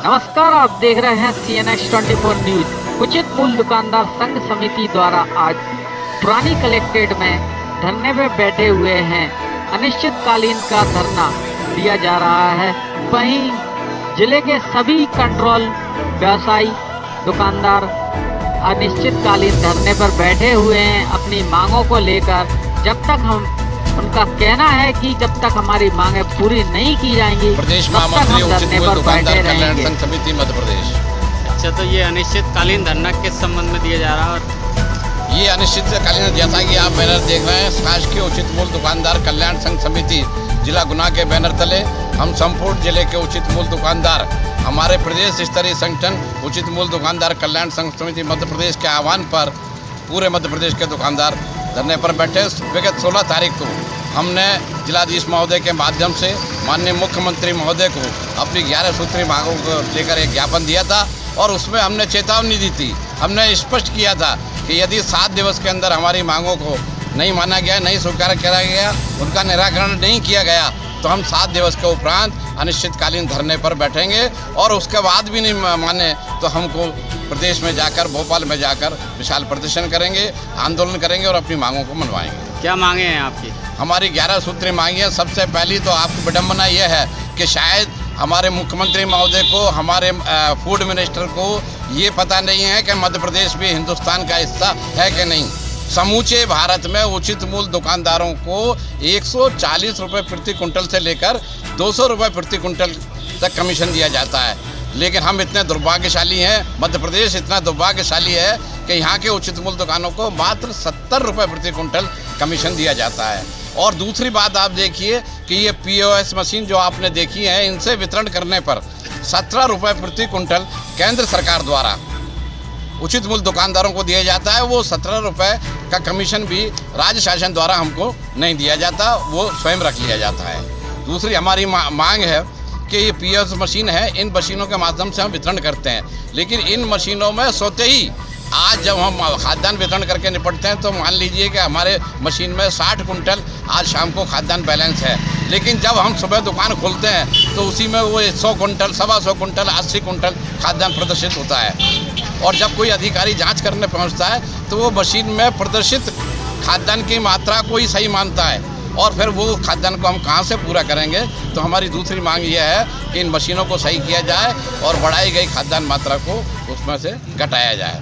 नमस्कार, आप देख रहे हैं CNX 24 न्यूज। उचित मूल्य दुकानदार संघ समिति द्वारा आज पुरानी कलेक्ट्रेट में धरने में बैठे हुए हैं। अनिश्चितकालीन का धरना दिया जा रहा है। वहीं जिले के सभी कंट्रोल व्यवसायी दुकानदार अनिश्चितकालीन धरने पर बैठे हुए हैं अपनी मांगों को लेकर। जब तक उनका कहना है कि जब तक हमारी मांगें पूरी नहीं की जाएंगी प्रदेश तब तक हम धरने पर बैठे रहेंगे। संघ समिति मध्य प्रदेश। अच्छा, तो ये अनिश्चितकालीन धरना किस संबंध में दिया जा रहा है? और ये अनिश्चितकालीन, जैसा कि आप बैनर देख रहे हैं, शासकीय उचित मूल्य दुकानदार कल्याण संघ समिति जिला गुना के बैनर तले हम संपूर्ण जिले के उचित मूल्य दुकानदार, हमारे प्रदेश स्तरीय संगठन उचित मूल्य दुकानदार कल्याण संघ समिति मध्य प्रदेश के आह्वान पर पूरे मध्य प्रदेश के दुकानदार धरने पर बैठे। विगत 16 तारीख को हमने जिलाधीश महोदय के माध्यम से माननीय मुख्यमंत्री महोदय को अपनी 11 सूत्री मांगों को लेकर एक ज्ञापन दिया था और उसमें हमने चेतावनी दी थी। हमने स्पष्ट किया था कि यदि 7 दिवस के अंदर हमारी मांगों को नहीं माना गया, नहीं स्वीकार किया गया, उनका निराकरण नहीं किया गया, तो हम 7 दिवस के उपरांत अनिश्चितकालीन धरने पर बैठेंगे और उसके बाद भी नहीं माने तो हमको प्रदेश में जाकर, भोपाल में जाकर विशाल प्रदर्शन करेंगे, आंदोलन करेंगे और अपनी मांगों को मनवाएंगे। क्या मांगे हैं आपकी? हमारी 11 सूत्री मांगी है। सबसे पहली तो आपकी विडम्बना यह है कि शायद हमारे मुख्यमंत्री महोदय को, हमारे फूड मिनिस्टर को ये पता नहीं है कि मध्य प्रदेश भी हिंदुस्तान का हिस्सा है कि नहीं। समूचे भारत में उचित मूल्य दुकानदारों को 140 रुपये प्रति कुंटल से लेकर 200 रुपये प्रति कुंटल तक कमीशन दिया जाता है। लेकिन हम इतने दुर्भाग्यशाली हैं, मध्य प्रदेश इतना दुर्भाग्यशाली है कि यहाँ के उचित मूल्य दुकानों को मात्र 70 रुपये प्रति कुंटल कमीशन दिया जाता है। और दूसरी बात आप देखिए कि ये POS मशीन जो आपने देखी है, इनसे वितरण करने पर 17 रुपये प्रति कुंटल केंद्र सरकार द्वारा उचित मूल्य दुकानदारों को दिया जाता है। वो 17 रुपये का कमीशन भी राज्य शासन द्वारा हमको नहीं दिया जाता, वो स्वयं रख लिया जाता है। दूसरी हमारी मांग है कि ये POS मशीन है, इन मशीनों के माध्यम से हम वितरण करते हैं, लेकिन इन मशीनों में सोते ही आज जब हम खाद्यान्न वितरण करके निपटते हैं तो मान लीजिए कि हमारे मशीन में 60 कुंटल आज शाम को खाद्यान्न बैलेंस है, लेकिन जब हम सुबह दुकान खोलते हैं तो उसी में वो 100 कुंटल, 125 कुंटल, 80 कुंटल खाद्यान्न प्रदर्शित होता है। और जब कोई अधिकारी जांच करने पहुंचता है तो वो मशीन में प्रदर्शित खाद्यान्न की मात्रा को ही सही मानता है और फिर वो खाद्यान्न को हम कहाँ से पूरा करेंगे। तो हमारी दूसरी मांग ये है कि इन मशीनों को सही किया जाए और बढ़ाई गई खाद्यान्न मात्रा को उसमें से घटाया जाए।